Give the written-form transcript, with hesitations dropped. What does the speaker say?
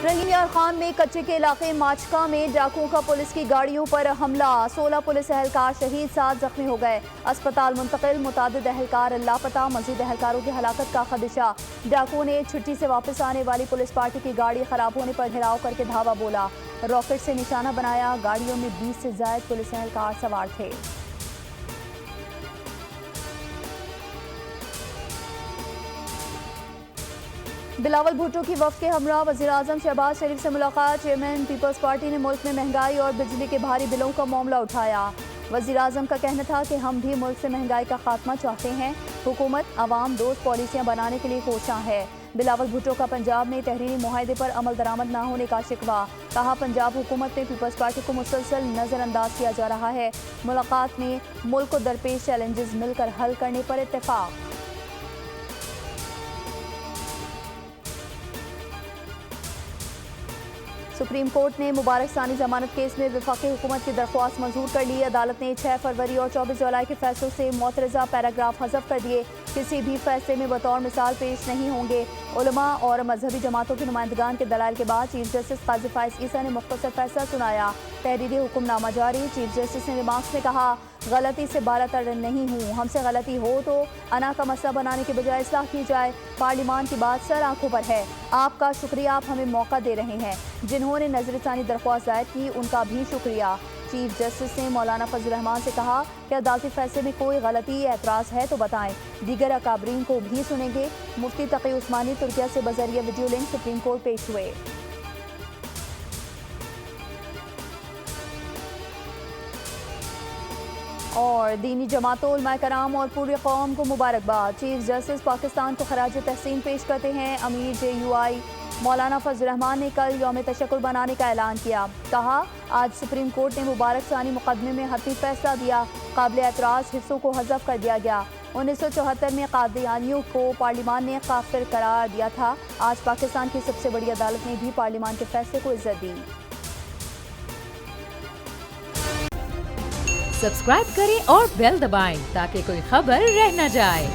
رحیم یار خان میں کچے کے علاقے ماچکا میں ڈاکوؤں کا پولیس کی گاڑیوں پر حملہ، 16 پولیس اہلکار شہید، 7 زخمی ہو گئے، اسپتال منتقل، متعدد اہلکار لاپتہ، مزید اہلکاروں کی ہلاکت کا خدشہ۔ ڈاکوؤں نے چھٹی سے واپس آنے والی پولیس پارٹی کی گاڑی خراب ہونے پر گھیراؤ کر کے دھاوا بولا، راکٹ سے نشانہ بنایا، گاڑیوں میں 20 سے زائد پولیس اہلکار سوار تھے۔ بلاول بھٹو کی وفد کے ہمراہ وزیراعظم شہباز شریف سے ملاقات، چیئرمین پیپلز پارٹی نے ملک میں مہنگائی اور بجلی کے بھاری بلوں کا معاملہ اٹھایا۔ وزیراعظم کا کہنا تھا کہ ہم بھی ملک سے مہنگائی کا خاتمہ چاہتے ہیں، حکومت عوام دوست پالیسیاں بنانے کے لیے کوشاں ہے۔ بلاول بھٹو کا پنجاب میں تحریری معاہدے پر عمل درآمد نہ ہونے کا شکوہ، کہا پنجاب حکومت میں پیپلز پارٹی کو مسلسل نظر انداز کیا جا رہا ہے۔ ملاقات میں ملک کو درپیش چیلنجز مل کر حل کرنے پر اتفاق۔ سپریم کورٹ نے مبارک ثانی ضمانت کیس میں وفاقی حکومت کی درخواست منظور کر لی۔ عدالت نے 6 فروری اور 24 جولائی کے فیصلوں سے معترضہ پیراگراف حذف کر دیے، کسی بھی فیصلے میں بطور مثال پیش نہیں ہوں گے۔ علماء اور مذہبی جماعتوں کے نمائندگان کے دلائل کے بعد چیف جسٹس قاضی فائز عیسیٰ نے مختصر فیصلہ سنایا۔ تحریری حکم نامہ جاری، چیف جسٹس نے ریمارکس میں کہا، غلطی سے بالاتر نہیں ہوں، ہم سے غلطی ہو تو انا کا مسئلہ بنانے کے بجائے اصلاح کی جائے۔ پارلیمان کی بات سر آنکھوں پر ہے، آپ کا شکریہ، آپ ہمیں موقع دے رہے ہیں۔ جنہوں نے نظر ثانی درخواست دائر کی ان کا بھی شکریہ۔ چیف جسٹس نے مولانا فضل الرحمان سے کہا کہ عدالتی فیصلے میں کوئی غلطی یا اعتراض ہے تو بتائیں، دیگر اکابرین کو بھی سنیں گے۔ مفتی تقی عثمانی ترکیہ سے بذریعہ ویڈیو لنک سپریم کورٹ پیش ہوئے۔ اور دینی جماعتوں، علماء کرام اور پوری قوم کو مبارکباد، چیف جسٹس پاکستان کو خراج تحسین پیش کرتے ہیں۔ امیر JUI مولانا فضل الرحمان نے کل یوم تشکر منانے کا اعلان کیا، کہا آج سپریم کورٹ نے مبارک ثانی مقدمے میں حتمی فیصلہ دیا، قابل اعتراض حصوں کو حذف کر دیا گیا۔ 1974 میں قادیانیوں کو پارلیمان نے کافر قرار دیا تھا، آج پاکستان کی سب سے بڑی عدالت نے بھی پارلیمان کے فیصلے کو عزت دی۔ سبسکرائب کریں اور بیل دبائیں تاکہ کوئی خبر رہ نہ جائے۔